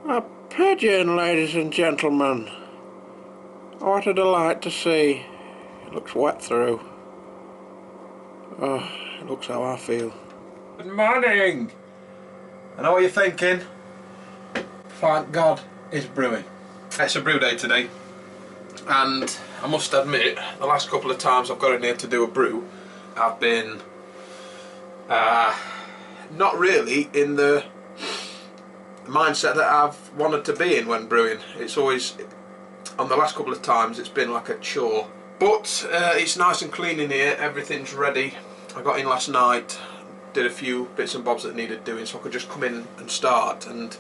A pigeon, ladies and gentlemen. What a delight to see. It looks wet through. Oh, it looks how I feel. Good morning! I know what you're thinking. Thank God it's brewing. It's a brew day today, and I must admit, the last couple of times I've got in here to do a brew, I've been not really in the mindset that I've wanted to be in when brewing. It's always, on the last couple of times, it's been like a chore. But it's nice and clean in here, everything's ready. I got in last night, did a few bits and bobs that needed doing, so I could just come in and start, and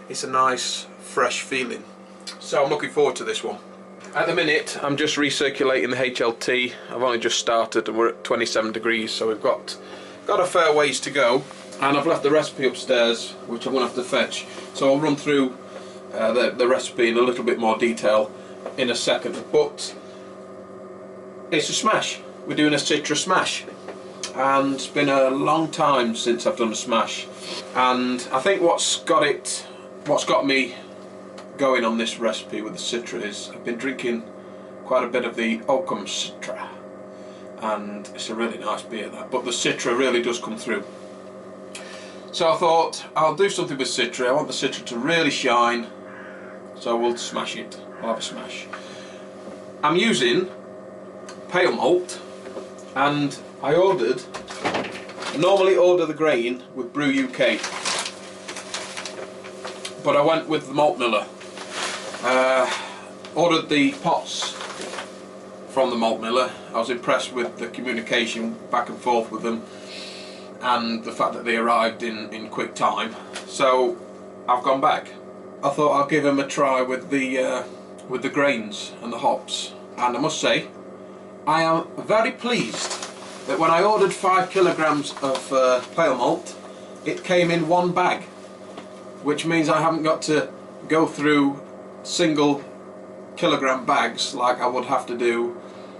it's a nice fresh feeling. So I'm looking forward to this one. At the minute I'm just recirculating the HLT. I've only just started and we're at 27 degrees, so we've got a fair ways to go, and I've left the recipe upstairs which I'm going to have to fetch, so I'll run through the recipe in a little bit more detail in a second. But it's a smash. We're doing a Citra smash, and it's been a long time since I've done a smash, and I think what's got me going on this recipe with the Citra is I've been drinking quite a bit of the Citra, and it's a really nice beer that, but the Citra really does come through. So I thought I'll do something with Citra. I want the Citra to really shine, so we'll smash it. I'll have a smash. I'm using pale malt, and I normally order the grain with Brew UK, but I went with the malt miller. Ordered the pots from the malt miller. I was impressed with the communication back and forth with them, and the fact that they arrived in quick time. So I've gone back. I thought I'll give them a try with the grains and the hops, and I must say I am very pleased that when I ordered 5 kilograms of pale malt, it came in one bag, which means I haven't got to go through single kilogram bags like I would have to do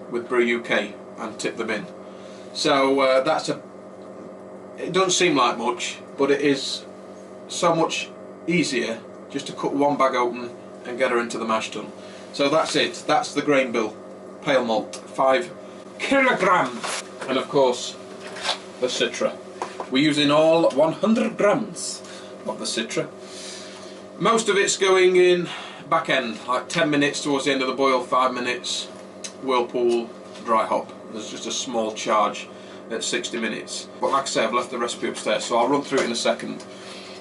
with Brew UK and tip them in. So it doesn't seem like much, but it is so much easier just to cut one bag open and get her into the mash tun. So that's it, that's the grain bill. Pale malt, 5 kilograms, and of course the Citra. We're using all 100 grams of the Citra. Most of it's going in back end, like 10 minutes towards the end of the boil, 5 minutes whirlpool dry hop. There's just a small charge at 60 minutes. But like I say, I've left the recipe upstairs, so I'll run through it in a second.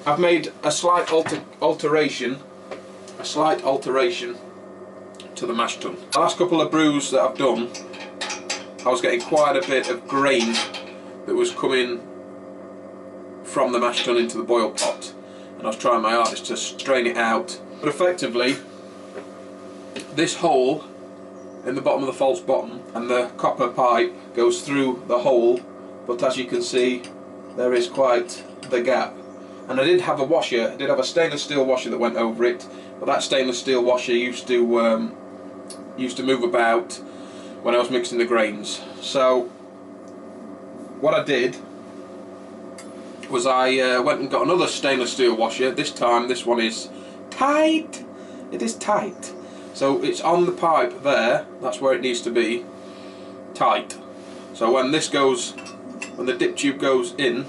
I've made a slight alteration to the mash tun. The last couple of brews that I've done, I was getting quite a bit of grain that was coming from the mash tun into the boil pot, and I was trying my hardest to strain it out. But effectively, this hole in the bottom of the false bottom, and the copper pipe goes through the hole, but as you can see, there is quite the gap. And I did have a washer, I did have a stainless steel washer that went over it, but that stainless steel washer used to move about when I was mixing the grains. So what I did was I went and got another stainless steel washer. This time this one is tight. It is tight. So it's on the pipe there, that's where it needs to be, tight. So when the dip tube goes in,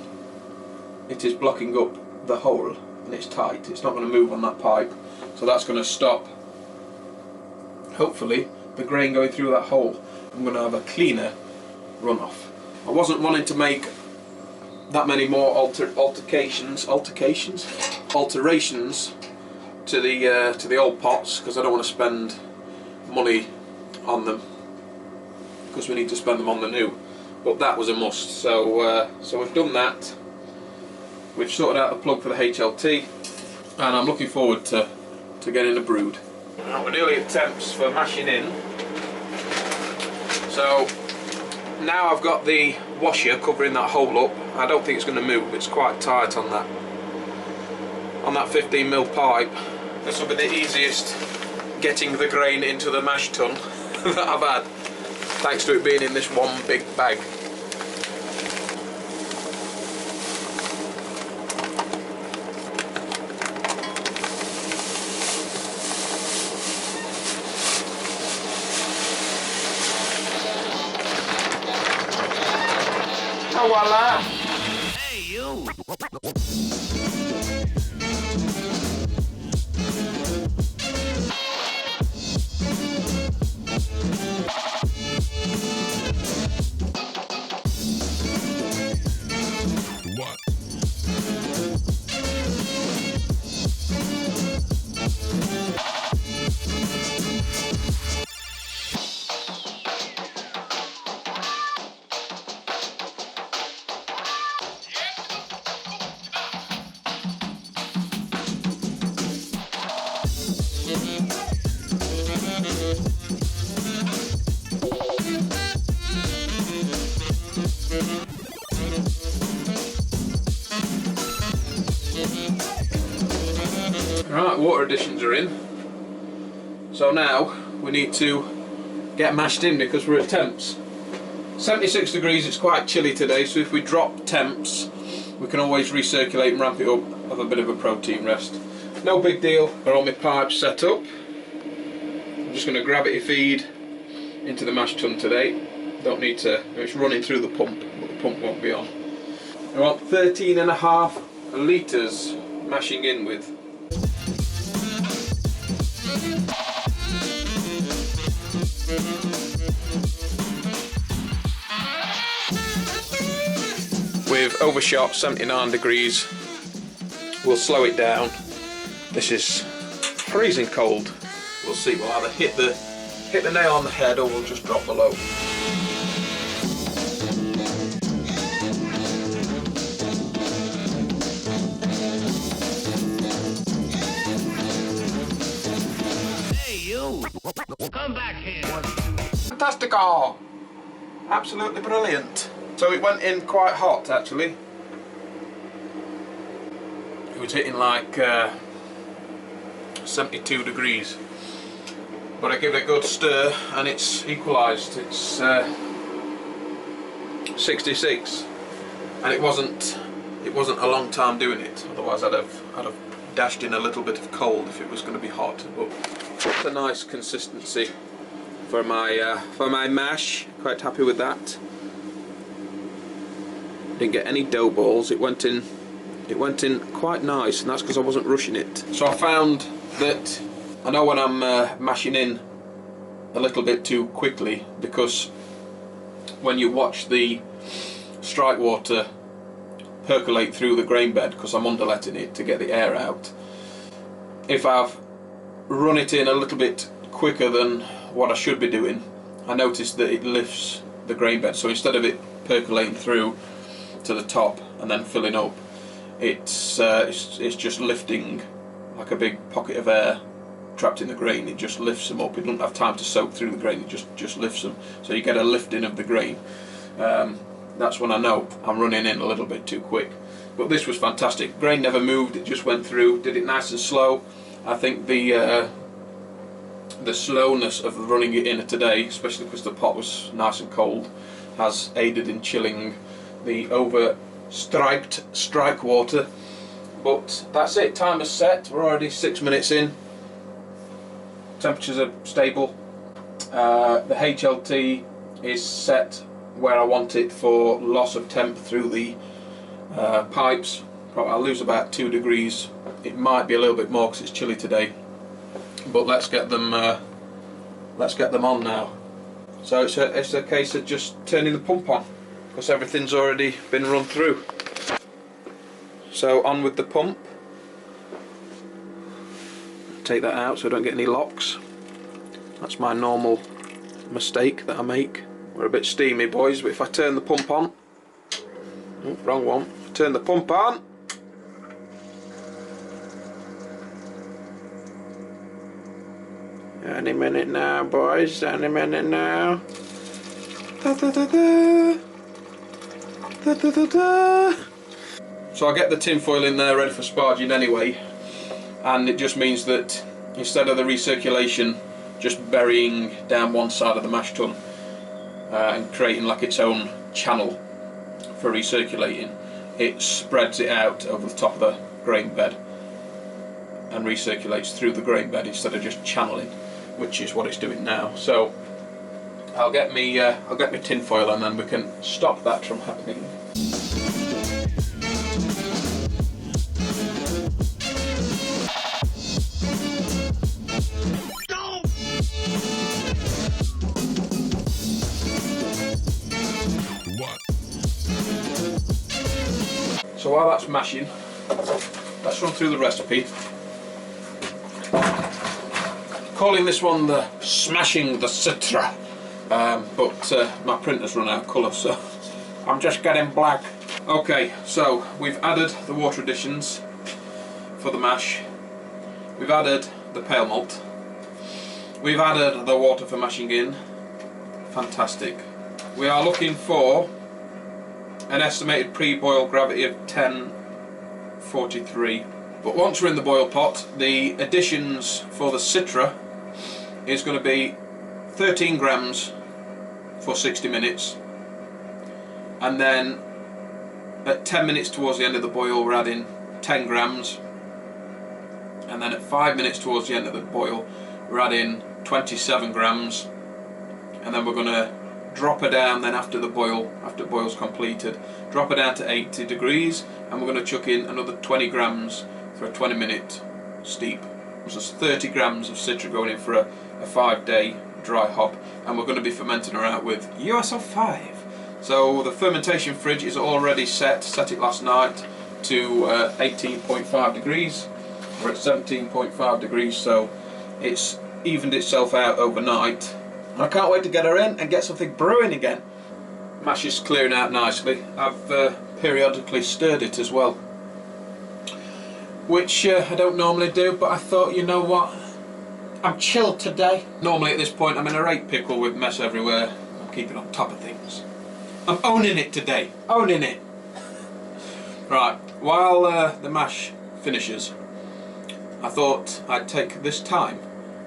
it is blocking up the hole, and it's tight. It's not going to move on that pipe, so that's going to stop, hopefully, the grain going through that hole. I'm going to have a cleaner runoff. I wasn't wanting to make that many more alterations to the old pots, because I don't want to spend money on them, because we need to spend them on the new. But that was a must. So we've done that. We've sorted out the plug for the HLT, and I'm looking forward to getting the brewed. Now we're nearly at temps for mashing in. So now I've got the washer covering that hole up. I don't think it's going to move. It's quite tight on that 15mm pipe. This will be the easiest getting the grain into the mash tun that I've had, thanks to it being in this one big bag. Voila! Hey, you! What? Right, water additions are in. So now we need to get mashed in because we're at temps. 76 degrees, it's quite chilly today, so if we drop temps we can always recirculate and ramp it up, have a bit of a protein rest. No big deal, got all my pipes set up. I'm just going to gravity feed into the mash tun today. Don't need to, it's running through the pump, but the pump won't be on. I want 13.5 litres mashing in with. We've overshot 79 degrees. We'll slow it down. This is freezing cold. We'll see, we'll either hit the nail on the head or we'll just drop below. Hey, you! Come back here! Fantastico! Absolutely brilliant. So it went in quite hot actually. It was hitting like 72 degrees. But I give it a good stir and it's equalised. It's 66, and it wasn't a long time doing it. Otherwise I'd have dashed in a little bit of cold if it was going to be hot. But it's a nice consistency for my mash. Quite happy with that. Didn't get any dough balls. It went in quite nice, and that's because I wasn't rushing it. So I found that I know when I'm mashing in a little bit too quickly, because when you watch the strike water percolate through the grain bed, because I'm underletting it to get the air out, if I've run it in a little bit quicker than what I should be doing, I noticed that it lifts the grain bed. So instead of it percolating through to the top and then filling up, it's just lifting like a big pocket of air trapped in the grain. It just lifts them up. It doesn't have time to soak through the grain. It just lifts them. So you get a lifting of the grain. That's when I know I'm running in a little bit too quick. But this was fantastic. Grain never moved. It just went through. Did it nice and slow. I think the slowness of running it in today, especially because the pot was nice and cold, has aided in chilling the over-striped strike water. But that's it, time is set. We're already 6 minutes in. Temperatures are stable. The HLT is set where I want it for loss of temp through the pipes. Probably I'll lose about 2 degrees. It might be a little bit more because it's chilly today. But let's get them on now. So it's a case of just turning the pump on, because everything's already been run through. So on with the pump. Take that out so I don't get any locks. That's my normal mistake that I make. We're a bit steamy, boys, but if I turn the pump on, oh, wrong one. If I turn the pump on, any minute now, boys, any minute now. Da, da, da, da. Da, da, da, da. So I get the tin foil in there ready for sparging anyway, and it just means that instead of the recirculation just burying down one side of the mash tun and creating like its own channel for recirculating, it spreads it out over the top of the grain bed and recirculates through the grain bed instead of just channeling, which is what it's doing now. So I'll get me tin foil and then we can stop that from happening. So while that's mashing, let's run through the recipe. Calling this one the SMaSHing the Citra, but my printer's run out of colour, so I'm just getting black. Okay, so we've added the water additions for the mash. We've added the pale malt. We've added the water for mashing in. Fantastic. We are looking for an estimated pre-boil gravity of 1043. But once we're in the boil pot, the additions for the Citra is going to be 13 grams for 60 minutes, and then at 10 minutes towards the end of the boil we're adding 10 grams, and then at 5 minutes towards the end of the boil we're adding 27 grams, and then we're going to drop her down then after the boil's completed, drop her down to 80 degrees, and we're going to chuck in another 20 grams for a 20-minute steep. So there's 30 grams of Citra going in for a 5-day dry hop, and we're going to be fermenting her out with USO5. So the fermentation fridge is already set it last night to 18.5 degrees. We're at 17.5 degrees, so it's evened itself out overnight. I can't wait to get her in and get something brewing again. Mash is clearing out nicely. I've periodically stirred it as well, which I don't normally do, but I thought, you know what, I'm chilled today. Normally at this point I'm in a right pickle with mess everywhere. I'm keeping on top of things. I'm owning it today, owning it. Right, while the mash finishes, I thought I'd take this time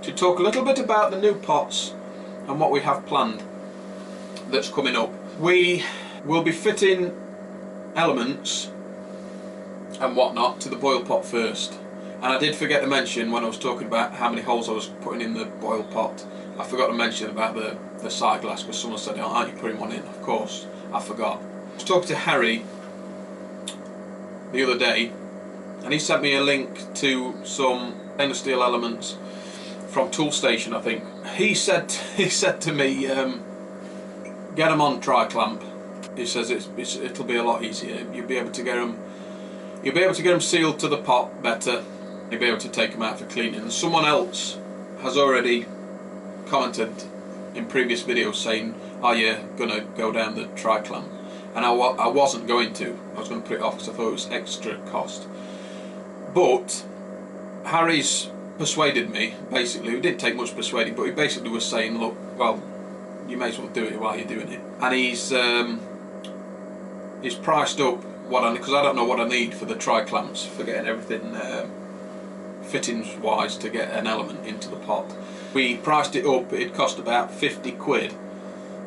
to talk a little bit about the new pots and what we have planned that's coming up. We will be fitting elements and whatnot to the boil pot first, and I did forget to mention when I was talking about how many holes I was putting in the boil pot, I forgot to mention about the side glass, because someone said, oh, aren't you putting one in? Of course, I forgot. I was talking to Harry the other day, and he sent me a link to some stainless steel elements from Toolstation, I think. He said to me, get them on tri-clamp. He says it'll be a lot easier. You'll be able to get them sealed to the pot better. You'll be able to take them out for cleaning. And someone else has already commented in previous videos saying, are you gonna go down the tri-clamp? And I wasn't going to. I was going to put it off because I thought it was extra cost. But Harry's persuaded me, basically. It didn't take much persuading, but he basically was saying, look, well, you may as well do it while you're doing it. And he's priced up because I don't know what I need for the tri-clamps, for getting everything fittings wise to get an element into the pot. We priced it up, it cost about 50 quid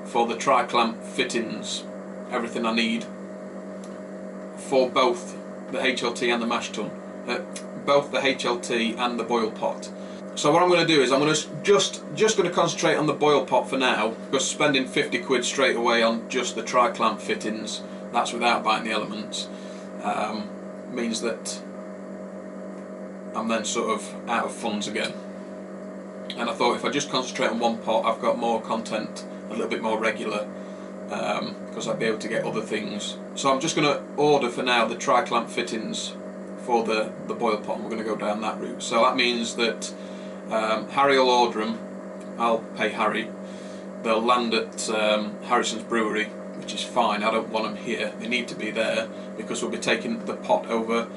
for the tri-clamp fittings, everything I need for both the HLT and the mash tun. Both the HLT and the boil pot. So what I'm going to do is I'm going to just going to concentrate on the boil pot for now, because spending 50 quid straight away on just the tri-clamp fittings, that's without buying the elements, means that I'm then sort of out of funds again. And I thought if I just concentrate on one pot, I've got more content, a little bit more regular, because I'll be able to get other things. So I'm just going to order for now the tri-clamp fittings for the boil pot, and we're going to go down that route. So that means that Harry will order them, I'll pay Harry, they'll land at Harrison's brewery, which is fine. I don't want them here, they need to be there, because we'll be taking the pot over,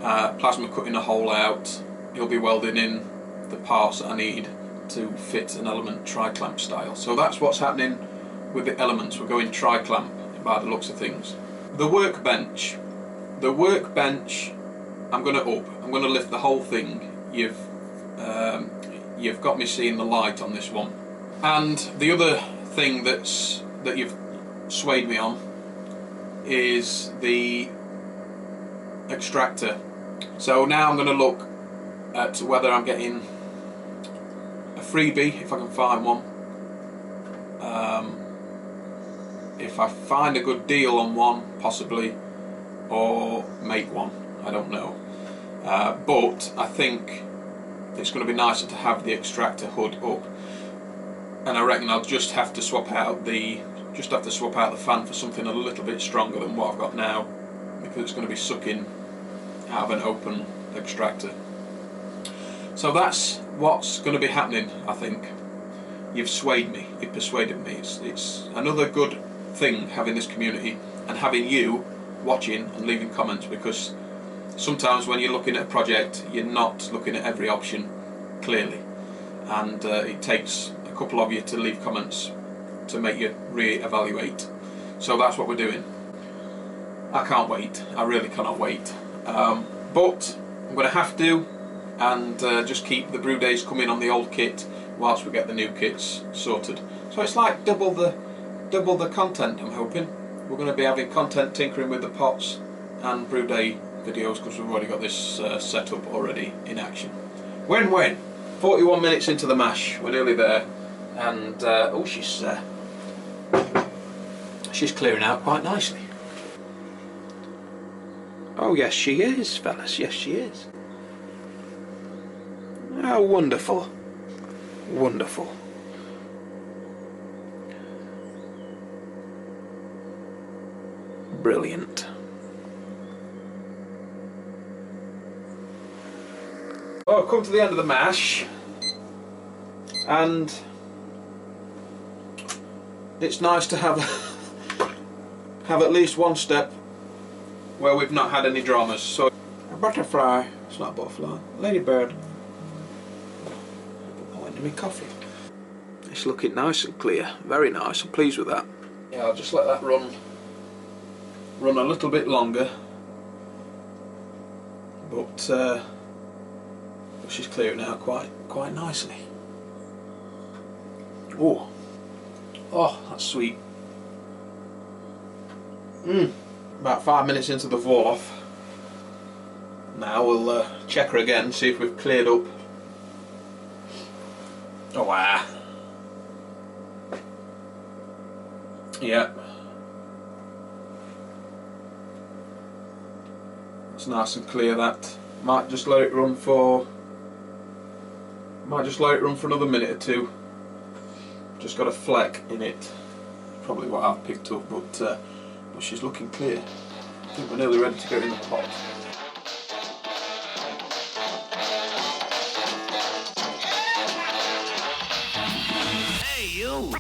plasma cutting a hole out, he'll be welding in the parts that I need to fit an element tri-clamp style. So that's what's happening with the elements. We're going tri-clamp by the looks of things. The workbench I'm going to lift the whole thing. You've got me seeing the light on this one. And the other thing that you've swayed me on is the extractor. So now I'm going to look at whether I'm getting a freebie, if I can find one, If I find a good deal on one, possibly, or make one, I don't know. But I think it's going to be nicer to have the extractor hood up, and I reckon I'll just have to swap out the fan for something a little bit stronger than what I've got now, because it's going to be sucking out of an open extractor. So that's what's going to be happening, I think. You've swayed me, you've persuaded me. It's another good thing having this community and having you watching and leaving comments, because sometimes when you're looking at a project you're not looking at every option clearly, and it takes a couple of you to leave comments to make you re-evaluate. So that's what we're doing. I can't wait, I really cannot wait, but I'm going to have to, and just keep the brew days coming on the old kit whilst we get the new kits sorted. So it's like double the content, I'm hoping. We're going to be having content tinkering with the pots and brew day videos, because we've already got this set up already in action. Win-win. 41 minutes into the mash, we're nearly there, and oh, she's clearing out quite nicely. Oh yes she is, fellas, yes she is. Oh, wonderful. Wonderful. Brilliant. Oh, I've come to the end of the mash, and it's nice to have at least one step where we've not had any dramas. So a butterfly, it's not a butterfly, ladybird. Oh, into my coffee. It's looking nice and clear, very nice. I'm pleased with that. Yeah, I'll just let that run a little bit longer, but she's clearing out quite nicely. Oh, that's sweet. About 5 minutes into the Vorloff. Now we'll check her again, see if we've cleared up. Oh wow. Yep. It's nice and clear. That might just let it run for another minute or two. Just got a fleck in it, probably what I've picked up, but she's looking clear. I think we're nearly ready to go in the pot. Hey, you!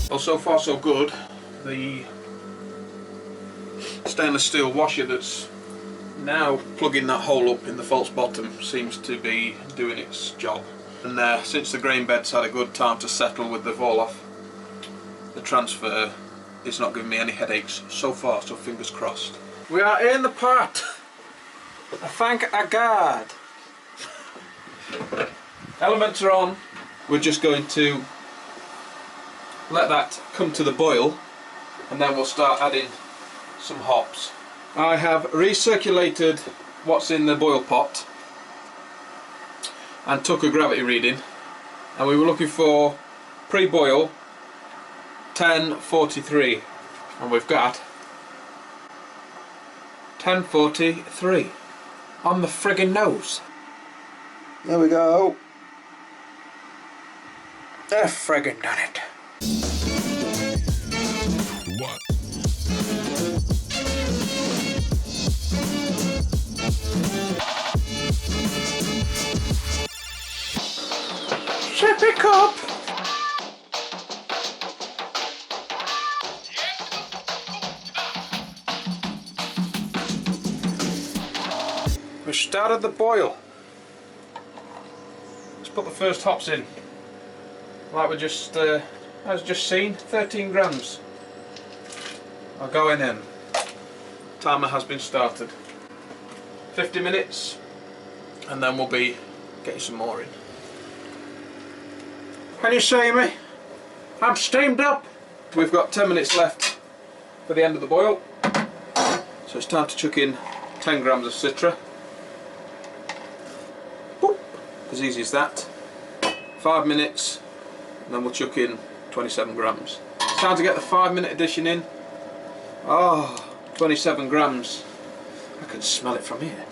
Well, so far so good. The stainless steel washer that's now plugging that hole up in the false bottom seems to be doing its job. And since the grain bed's had a good time to settle with the Vorloff, the transfer is not giving me any headaches so far, so fingers crossed. We are in the pot! Thank God! Elements are on. We're just going to let that come to the boil, and then we'll start adding some hops. I have recirculated what's in the boil pot and took a gravity reading, and we were looking for pre-boil 1043, and we've got 1043 on the friggin' nose. There we go. They're friggin' done it. What? Sippy cup. We started the boil. Let's put the first hops in. Like we just, as just seen, 13 grams are going in. Timer has been started. 50 minutes, and then we'll be getting some more in. Can you see me? I'm steamed up. We've got 10 minutes left for the end of the boil. So it's time to chuck in 10 grams of Citra. Boop. As easy as that. 5 minutes, and then we'll chuck in 27 grams. It's time to get the 5-minute addition in. Oh, 27 grams. I can smell it from here.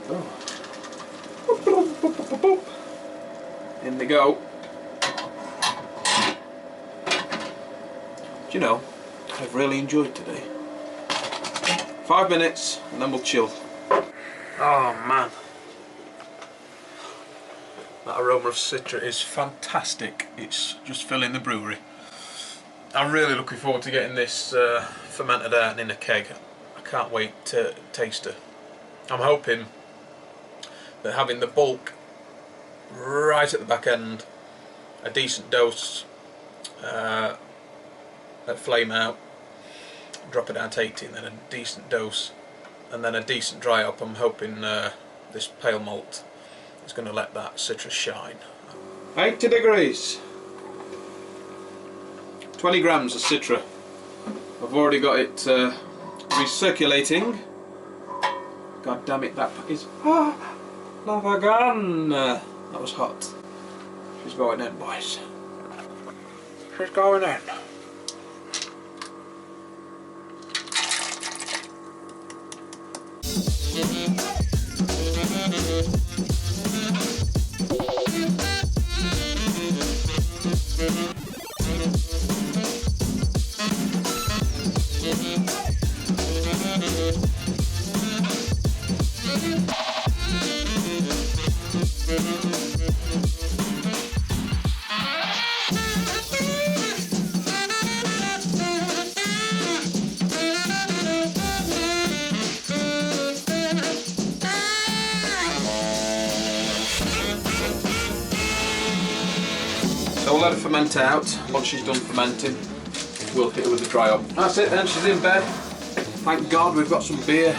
Oh. Boop, boop, boop, boop, boop, boop. In they go. Do you know, I've really enjoyed today. 5 minutes and then we'll chill. Oh man, that aroma of Citra is fantastic. It's just filling the brewery. I'm really looking forward to getting this fermented out and in a keg. I can't wait to taste it. I'm hoping that having the bulk right at the back end, a decent dose at flame out, drop it down to 80, and then a decent dose, and then a decent dry up. I'm hoping this pale malt is going to let that citrus shine. 80 degrees. 20 grams of Citra. I've already got it recirculating. God damn it, that is lava gun. That was hot. She's going in, boys. She's going in. So we'll let her ferment out. Once she's done fermenting, we'll hit her with the dry up. That's it then, she's in bed. Thank God we've got some beer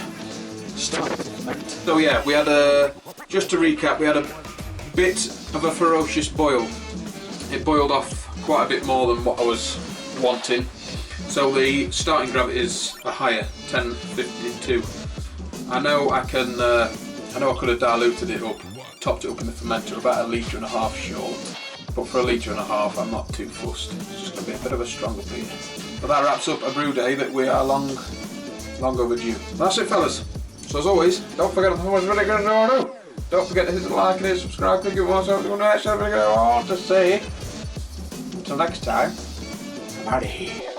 starting to ferment. So yeah, we had just to recap, we had a bit of a ferocious boil. It boiled off quite a bit more than what I was wanting. So the starting gravities are higher, 1052. I know I could have diluted it up, topped it up in the fermenter about 1.5 litres short. But for 1.5 litres, I'm not too fussed. It's just going to be a bit of a stronger beer. But that wraps up a brew day that we are long overdue. That's it, fellas. So as always, don't forget to don't forget to hit the like and hit subscribe, click it once, everything to say. Until next time, I'm out of here.